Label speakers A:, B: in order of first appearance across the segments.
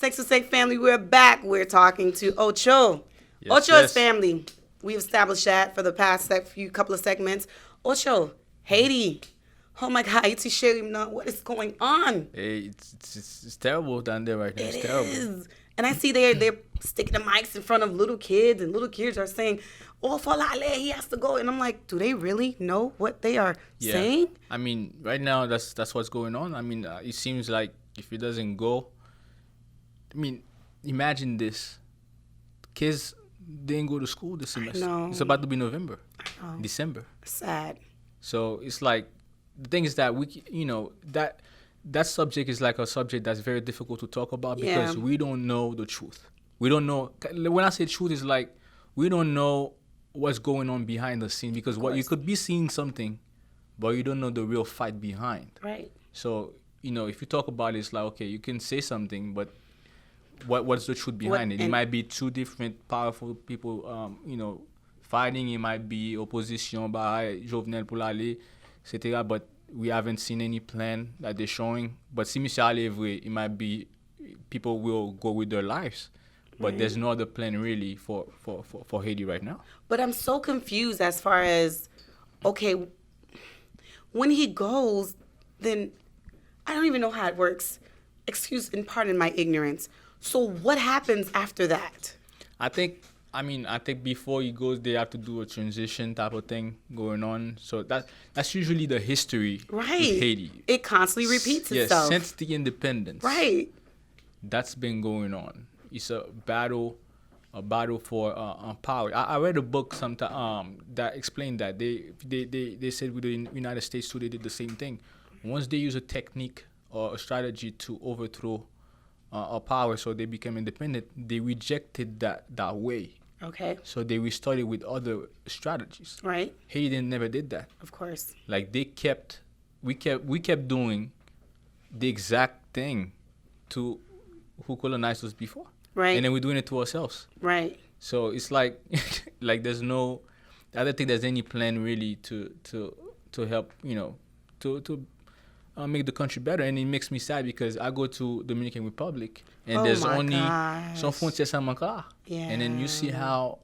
A: Sex to Sex family, we're back. We're talking to Ocho.
B: Yes,
A: Ocho is
B: yes.
A: family. We've established that for the past few couple of segments. Ocho, Haiti. Oh my God, Haiti, share him now. What is going on?
B: Hey, it's terrible down there right now.
A: It
B: It's terrible.
A: is. And I see they're sticking the mics in front of little kids, and little kids are saying, "Oh, Falale, he has to go." And I'm like, do they really know what they are saying?
B: I mean, right now that's what's going on. I mean, it seems like if it doesn't go, I mean, imagine this: kids didn't go to school this semester.
A: know.
B: It's about to be November,
A: know.
B: December.
A: Sad.
B: So it's like the thing is that that subject is like a subject that's very difficult to talk about because
A: Yeah.
B: we don't know the truth. We don't know. When I say truth, it's like we don't know what's going on behind the scene because what you could be seeing something, but you don't know the real fight behind.
A: Right.
B: So if you talk about it, it's like okay, you can say something, but what's the truth behind it? It might be two different powerful people, fighting. It might be opposition by Jovenel pour l'aller, etc. But we haven't seen any plan that they're showing. But si Monsieur aller vrai, it might be people will go with their lives. But there's no other plan really for Haiti right now.
A: But I'm so confused as far as, okay, when he goes, then I don't even know how it works. Excuse and pardon my ignorance. So what happens after that?
B: I think before he goes, they have to do a transition type of thing going on. So that's usually the history with Haiti.
A: It constantly repeats itself.
B: Since the independence.
A: Right.
B: That's been going on. It's a battle for power. I read a book sometime that explained that they said with the United States too, they did the same thing. Once they use a technique or a strategy to overthrow a power, so they became independent, they rejected that way.
A: Okay.
B: So they restarted with other strategies.
A: Right.
B: Haiti never did that.
A: Of course.
B: Like we kept doing the exact thing to who colonized us before.
A: Right.
B: And then we're doing it to ourselves.
A: Right.
B: So it's like there's no, I don't think there's any plan really to help, to make the country better. And it makes me sad because I go to Dominican Republic and there's only some frontières sans manquer.
A: Yeah.
B: And then you see how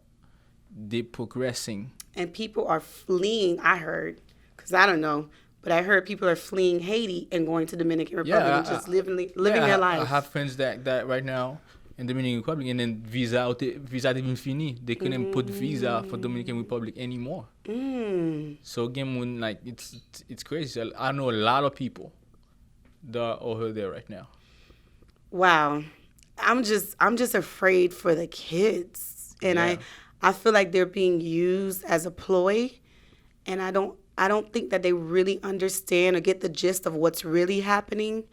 B: they're progressing.
A: And people are fleeing, I heard, because I don't know, but I heard people are fleeing Haiti and going to Dominican Republic and just living their life.
B: I have friends that right now in Dominican Republic, and then visa even fini. They couldn't put visa for Dominican Republic anymore. So again, when it's crazy. So I know a lot of people that are over there right now.
A: Wow, I'm just afraid for the kids, and I feel like they're being used as a ploy, and I don't think that they really understand or get the gist of what's really happening.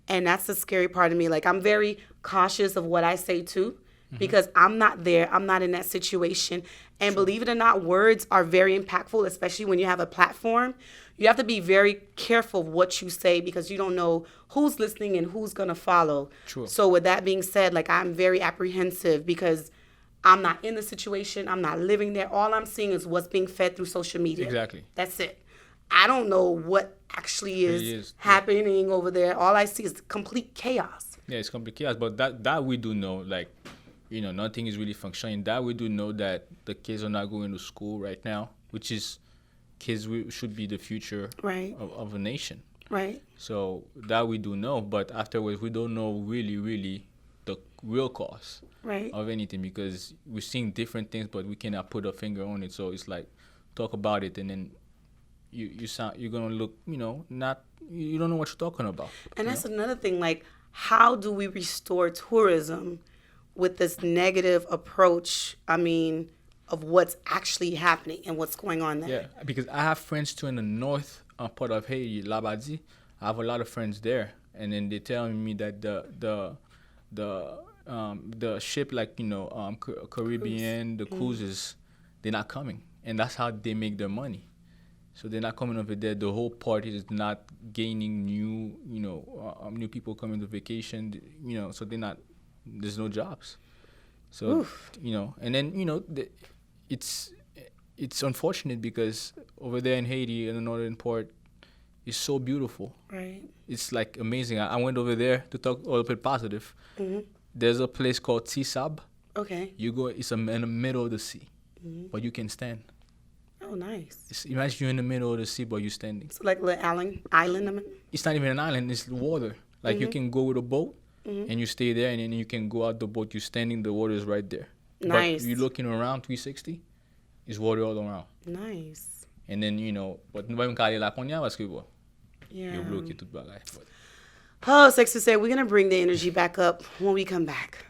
A: And that's the scary part of me. Like, I'm very cautious of what I say, too, because I'm not there. I'm not in that situation. And believe it or not, words are very impactful, especially when you have a platform. You have to be very careful of what you say because you don't know who's listening and who's going to follow.
B: True.
A: So with that being said, like, I'm very apprehensive because I'm not in the situation. I'm not living there. All I'm seeing is what's being fed through social media.
B: Exactly.
A: That's it. I don't know what actually is happening over there. All I see is complete chaos.
B: Yeah, it's complete chaos. But that we do know, nothing is really functioning. That we do know that the kids are not going to school right now, which is kids should be the future of a nation.
A: Right.
B: So that we do know. But afterwards, we don't know really the real cause of anything because we're seeing different things, but we cannot put a finger on it. So it's like, talk about it and then you're gonna look, you don't know what you're talking about.
A: And that's another thing. Like, how do we restore tourism with this negative approach? I mean, of what's actually happening and what's going on there.
B: Yeah, because I have friends too in the north part of Haiti, Labadie. I have a lot of friends there, and then they're telling me that the ship Caribbean, the cruises, they're not coming, and that's how they make their money. So they're not coming over there. The whole party is not gaining new people coming to vacation. So they're not. There's no jobs. So and then it's unfortunate because over there in Haiti, in the northern part, it's so beautiful.
A: Right.
B: It's like amazing. I went over there to talk a little bit positive. there's a place called Tisab.
A: Okay.
B: You go, it's in the middle of the sea, but you can stand.
A: Oh, nice.
B: Imagine you're in the middle of the sea, but you're standing.
A: So like a little island, I mean?
B: It's not even an island, it's water. Like you can go with a boat and you stay there, and then you can go out the boat, you're standing, the water is right there.
A: Nice.
B: But you're looking around 360, it's water all around.
A: Nice.
B: And then, you know, but nous allons aller là qu'on y a parce que bon,
A: Yeah.
B: you're bloqué tout bagay.
A: Oh, Seg4, we're going to bring the energy back up when we come back.